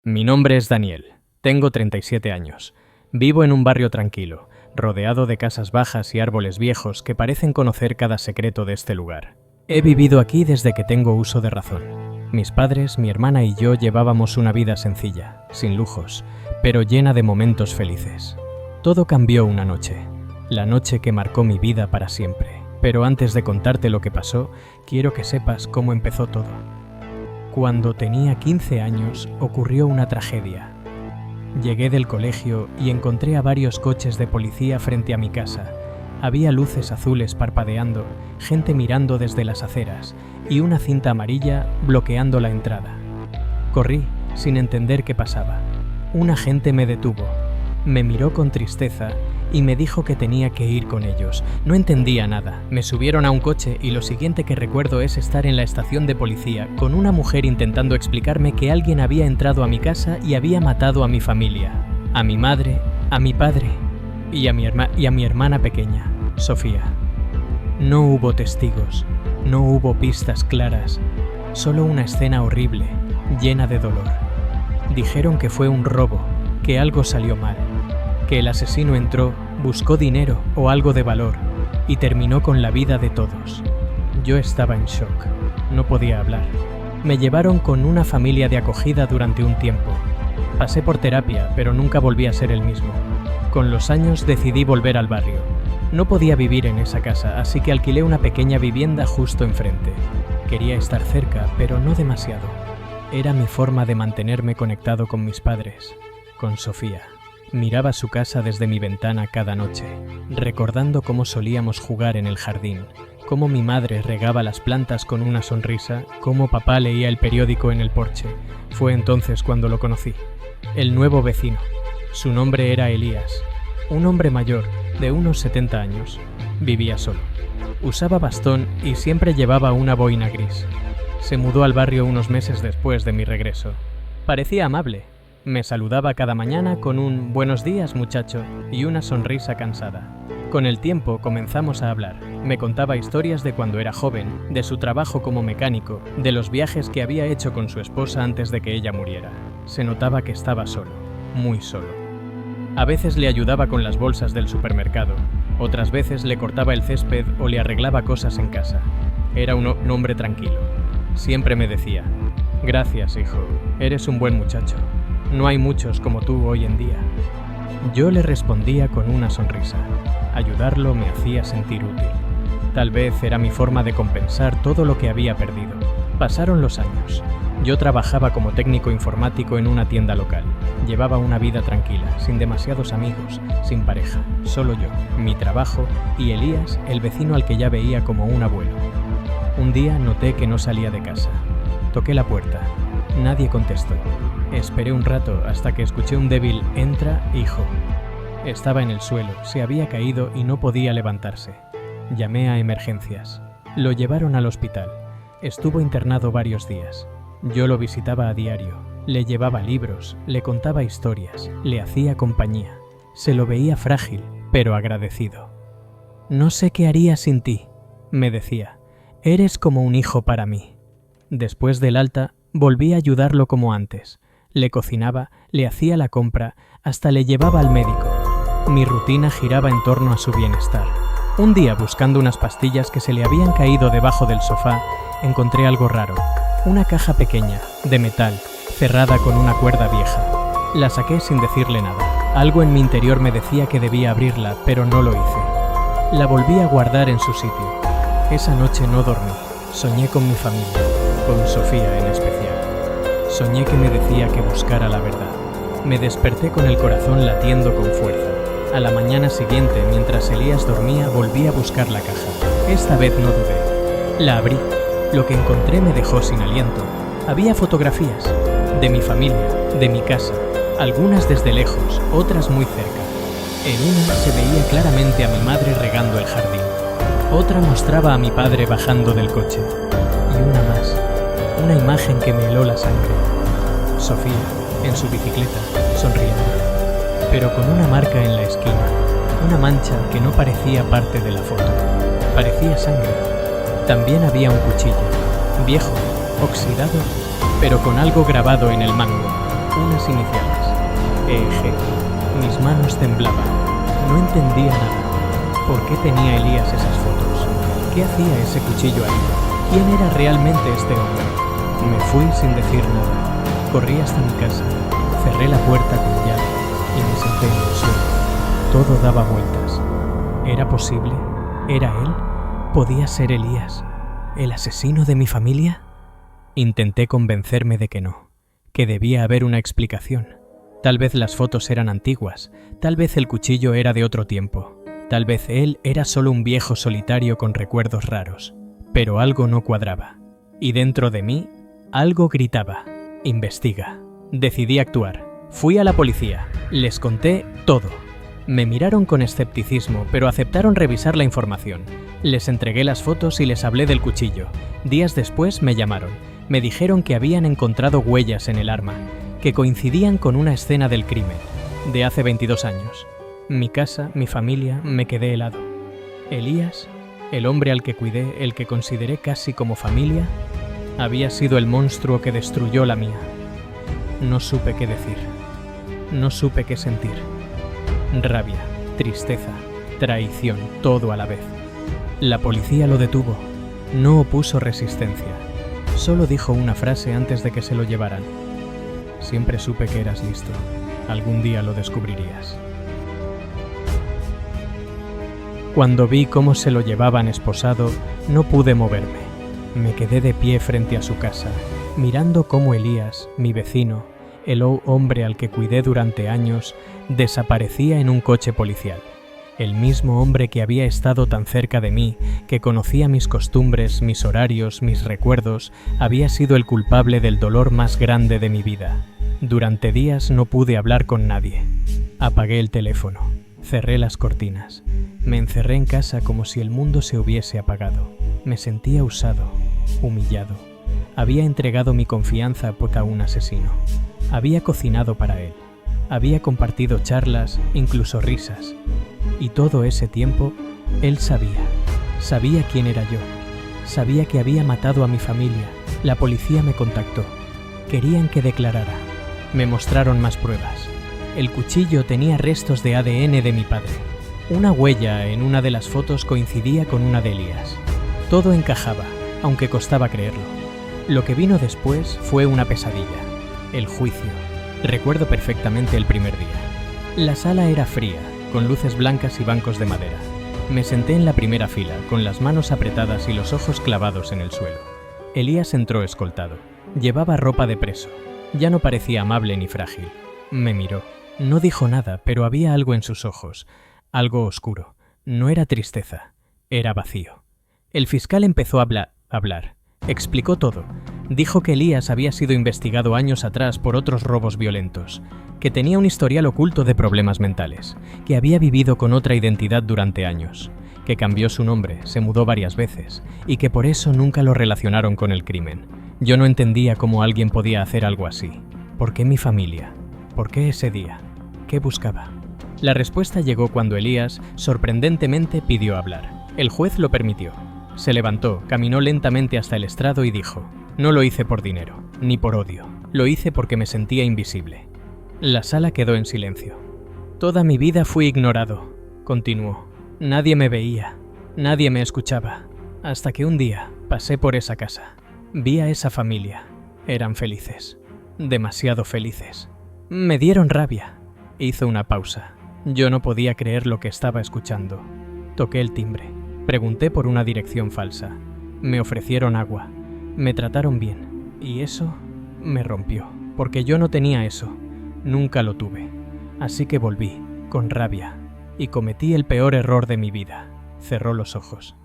Mi nombre es Daniel, tengo 37 años. Vivo en un barrio tranquilo, rodeado de casas bajas y árboles viejos que parecen conocer cada secreto de este lugar. He vivido aquí desde que tengo uso de razón. Mis padres, mi hermana y yo llevábamos una vida sencilla, sin lujos, pero llena de momentos felices. Todo cambió una noche, la noche que marcó mi vida para siempre. Pero antes de contarte lo que pasó, quiero que sepas cómo empezó todo. Cuando tenía 15 años, ocurrió una tragedia. Llegué del colegio y encontré a varios coches de policía frente a mi casa. Había luces azules parpadeando, gente mirando desde las aceras y una cinta amarilla bloqueando la entrada. Corrí, sin entender qué pasaba. Un agente me detuvo, me miró con tristeza y me dijo que tenía que ir con ellos. No entendía nada. Me subieron a un coche y lo siguiente que recuerdo es estar en la estación de policía con una mujer intentando explicarme que alguien había entrado a mi casa y había matado a mi familia, a mi madre, a mi padre y a mi hermana pequeña, Sofía. No hubo testigos, no hubo pistas claras, solo una escena horrible, llena de dolor. Dijeron que fue un robo, que algo salió mal, que el asesino entró, buscó dinero o algo de valor y terminó con la vida de todos. Yo estaba en shock, no podía hablar. Me llevaron con una familia de acogida durante un tiempo. Pasé por terapia, pero nunca volví a ser el mismo. Con los años decidí volver al barrio. No podía vivir en esa casa, así que alquilé una pequeña vivienda justo enfrente. Quería estar cerca, pero no demasiado. Era mi forma de mantenerme conectado con mis padres, con Sofía. Miraba su casa desde mi ventana cada noche, recordando cómo solíamos jugar en el jardín, cómo mi madre regaba las plantas con una sonrisa, cómo papá leía el periódico en el porche. Fue entonces cuando lo conocí. El nuevo vecino. Su nombre era Elías, un hombre mayor, de unos 70 años. Vivía solo. Usaba bastón y siempre llevaba una boina gris. Se mudó al barrio unos meses después de mi regreso. Parecía amable. Me saludaba cada mañana con un «buenos días, muchacho» y una sonrisa cansada. Con el tiempo comenzamos a hablar. Me contaba historias de cuando era joven, de su trabajo como mecánico, de los viajes que había hecho con su esposa antes de que ella muriera. Se notaba que estaba solo, muy solo. A veces le ayudaba con las bolsas del supermercado, otras veces le cortaba el césped o le arreglaba cosas en casa. Era un hombre tranquilo. Siempre me decía «Gracias, hijo, eres un buen muchacho. No hay muchos como tú hoy en día». Yo le respondía con una sonrisa. Ayudarlo me hacía sentir útil. Tal vez era mi forma de compensar todo lo que había perdido. Pasaron los años. Yo trabajaba como técnico informático en una tienda local. Llevaba una vida tranquila, sin demasiados amigos, sin pareja, solo yo, mi trabajo y Elías, el vecino al que ya veía como un abuelo. Un día noté que no salía de casa. Toqué la puerta. Nadie contestó. Esperé un rato hasta que escuché un débil «Entra, hijo». Estaba en el suelo, se había caído y no podía levantarse. Llamé a emergencias. Lo llevaron al hospital. Estuvo internado varios días. Yo lo visitaba a diario. Le llevaba libros, le contaba historias, le hacía compañía. Se lo veía frágil, pero agradecido. «No sé qué haría sin ti», me decía. «Eres como un hijo para mí». Después del alta, volví a ayudarlo como antes. Le cocinaba, le hacía la compra, hasta le llevaba al médico. Mi rutina giraba en torno a su bienestar. Un día, buscando unas pastillas que se le habían caído debajo del sofá, encontré algo raro. Una caja pequeña, de metal, cerrada con una cuerda vieja. La saqué sin decirle nada. Algo en mi interior me decía que debía abrirla, pero no lo hice. La volví a guardar en su sitio. Esa noche no dormí. Soñé con mi familia, con Sofía en especial. Soñé que me decía que buscara la verdad. Me desperté con el corazón latiendo con fuerza. A la mañana siguiente, mientras Elías dormía, volví a buscar la caja. Esta vez no dudé. La abrí. Lo que encontré me dejó sin aliento. Había fotografías de mi familia, de mi casa, algunas desde lejos, otras muy cerca. En una se veía claramente a mi madre regando el jardín. Otra mostraba a mi padre bajando del coche. Y una más. Una imagen que me heló la sangre. Sofía, en su bicicleta, sonriendo, pero con una marca en la esquina, una mancha que no parecía parte de la foto. Parecía sangre. También había un cuchillo, viejo, oxidado, pero con algo grabado en el mango. unas iniciales, EG. Mis manos temblaban. No entendía nada. ¿Por qué tenía Elías esas fotos? ¿Qué hacía ese cuchillo ahí? ¿Quién era realmente este hombre? Me fui sin decir nada. Corrí hasta mi casa, cerré la puerta con llave y me senté en el suelo. Todo daba vueltas. ¿Era posible? ¿Era él? ¿Podía ser Elías? ¿El asesino de mi familia? Intenté convencerme de que no, que debía haber una explicación. Tal vez las fotos eran antiguas, tal vez el cuchillo era de otro tiempo, tal vez él era solo un viejo solitario con recuerdos raros, pero algo no cuadraba. Y dentro de mí, algo gritaba: investiga. Decidí actuar. Fui a la policía, les conté todo. Me miraron con escepticismo, pero aceptaron revisar la información. Les entregué las fotos y les hablé del cuchillo. Días después me llamaron. Me dijeron que habían encontrado huellas en el arma, que coincidían con una escena del crimen, de hace 22 años. Mi casa, mi familia, me quedé helado. Elías, el hombre al que cuidé, el que consideré casi como familia, había sido el monstruo que destruyó la mía. No supe qué decir. No supe qué sentir. Rabia, tristeza, traición, todo a la vez. La policía lo detuvo. No opuso resistencia. Solo dijo una frase antes de que se lo llevaran. Siempre supe que eras listo. Algún día lo descubrirías. Cuando vi cómo se lo llevaban esposado, no pude moverme. Me quedé de pie frente a su casa, mirando cómo Elías, mi vecino, el hombre al que cuidé durante años, desaparecía en un coche policial. El mismo hombre que había estado tan cerca de mí, que conocía mis costumbres, mis horarios, mis recuerdos, había sido el culpable del dolor más grande de mi vida. Durante días no pude hablar con nadie. Apagué el teléfono, cerré las cortinas, me encerré en casa como si el mundo se hubiese apagado. Me sentía usado, humillado. Había entregado mi confianza a un asesino. Había cocinado para él. Había compartido charlas, incluso risas. Y todo ese tiempo, él sabía quién era yo. Sabía que había matado a mi familia. La policía me contactó. Querían que declarara. Me mostraron más pruebas. El cuchillo tenía restos de ADN de mi padre. Una huella en una de las fotos coincidía con una de Elías. Todo encajaba, aunque costaba creerlo. Lo que vino después fue una pesadilla. El juicio. Recuerdo perfectamente el primer día. La sala era fría, con luces blancas y bancos de madera. Me senté en la primera fila, con las manos apretadas y los ojos clavados en el suelo. Elías entró escoltado. Llevaba ropa de preso. Ya no parecía amable ni frágil. Me miró. No dijo nada, pero había algo en sus ojos. Algo oscuro. No era tristeza. Era vacío. El fiscal empezó a hablar. Explicó todo. Dijo que Elías había sido investigado años atrás por otros robos violentos, que tenía un historial oculto de problemas mentales, que había vivido con otra identidad durante años, que cambió su nombre, se mudó varias veces, y que por eso nunca lo relacionaron con el crimen. Yo no entendía cómo alguien podía hacer algo así. ¿Por qué mi familia? ¿Por qué ese día? ¿Qué buscaba? La respuesta llegó cuando Elías, sorprendentemente, pidió hablar. El juez lo permitió. Se levantó, caminó lentamente hasta el estrado y dijo: «No lo hice por dinero, ni por odio. Lo hice porque me sentía invisible». La sala quedó en silencio. «Toda mi vida fui ignorado», continuó. «Nadie me veía, nadie me escuchaba. Hasta que un día pasé por esa casa. Vi a esa familia. Eran felices. Demasiado felices. Me dieron rabia». Hizo una pausa. Yo no podía creer lo que estaba escuchando. Toqué el timbre. Pregunté por una dirección falsa. Me ofrecieron agua. Me trataron bien. Y eso me rompió. Porque yo no tenía eso. Nunca lo tuve. Así que volví, con rabia. Y cometí el peor error de mi vida. Cerró los ojos.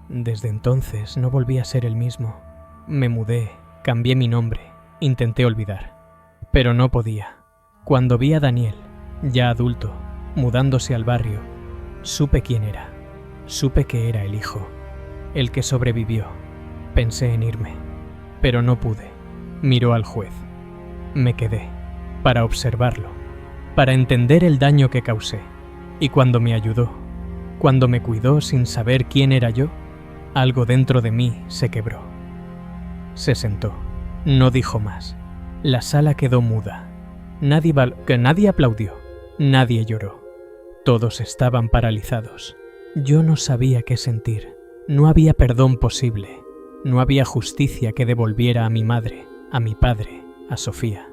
Desde entonces no volví a ser el mismo. Me mudé, cambié mi nombre. Intenté olvidar. Pero no podía. Cuando vi a Daniel, ya adulto, mudándose al barrio, supe quién era. Supe que era el hijo, el que sobrevivió. Pensé en irme, pero no pude. Miró al juez. Me quedé, para observarlo, para entender el daño que causé. Y cuando me ayudó, cuando me cuidó sin saber quién era yo, algo dentro de mí se quebró. Se sentó, no dijo más. La sala quedó muda. Nadie aplaudió, nadie lloró. Todos estaban paralizados. Yo no sabía qué sentir. No había perdón posible. No había justicia que devolviera a mi madre, a mi padre, a Sofía.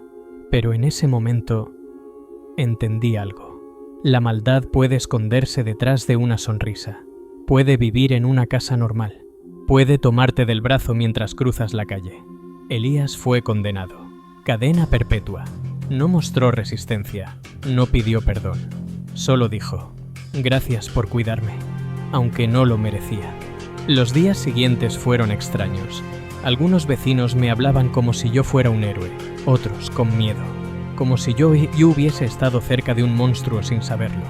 Pero en ese momento entendí algo. La maldad puede esconderse detrás de una sonrisa. Puede vivir en una casa normal. Puede tomarte del brazo mientras cruzas la calle. Elías fue condenado. Cadena perpetua. No mostró resistencia. No pidió perdón. Solo dijo: gracias por cuidarme, aunque no lo merecía. Los días siguientes fueron extraños. Algunos vecinos me hablaban como si yo fuera un héroe, otros con miedo, como si yo hubiese estado cerca de un monstruo sin saberlo.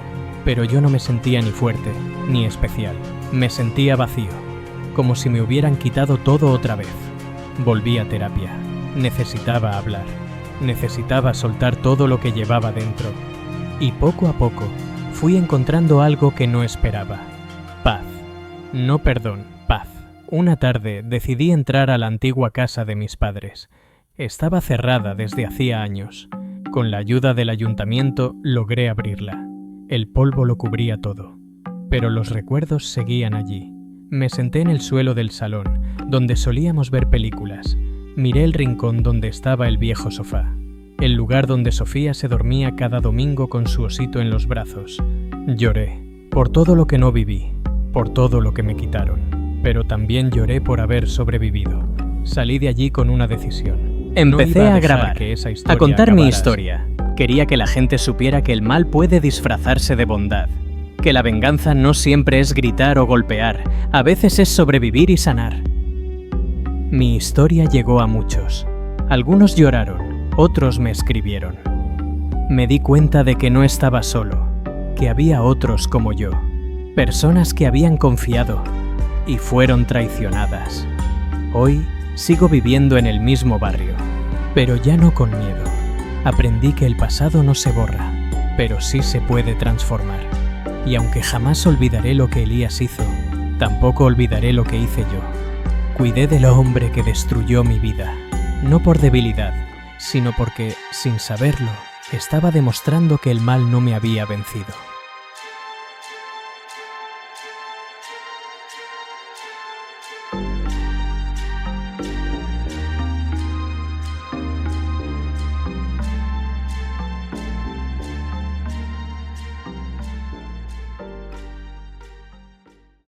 Pero yo no me sentía ni fuerte, ni especial. Me sentía vacío, como si me hubieran quitado todo otra vez. Volví a terapia. Necesitaba hablar. Necesitaba soltar todo lo que llevaba dentro. Y poco a poco fui encontrando algo que no esperaba. Paz. No perdón, paz. Una tarde decidí entrar a la antigua casa de mis padres. Estaba cerrada desde hacía años. Con la ayuda del ayuntamiento logré abrirla. El polvo lo cubría todo, pero los recuerdos seguían allí. Me senté en el suelo del salón, donde solíamos ver películas. Miré el rincón donde estaba el viejo sofá, el lugar donde Sofía se dormía cada domingo con su osito en los brazos. Lloré, por todo lo que no viví, por todo lo que me quitaron, pero también lloré por haber sobrevivido. Salí de allí con una decisión. Empecé a grabar, a contar mi historia. Quería que la gente supiera que el mal puede disfrazarse de bondad, que la venganza no siempre es gritar o golpear, a veces es sobrevivir y sanar. Mi historia llegó a muchos. Algunos lloraron, otros me escribieron. Me di cuenta de que no estaba solo, que había otros como yo, personas que habían confiado y fueron traicionadas. Hoy sigo viviendo en el mismo barrio, pero ya no con miedo. Aprendí que el pasado no se borra, pero sí se puede transformar. Y aunque jamás olvidaré lo que Elías hizo, tampoco olvidaré lo que hice yo. Cuidé del hombre que destruyó mi vida, no por debilidad, sino porque, sin saberlo, estaba demostrando que el mal no me había vencido.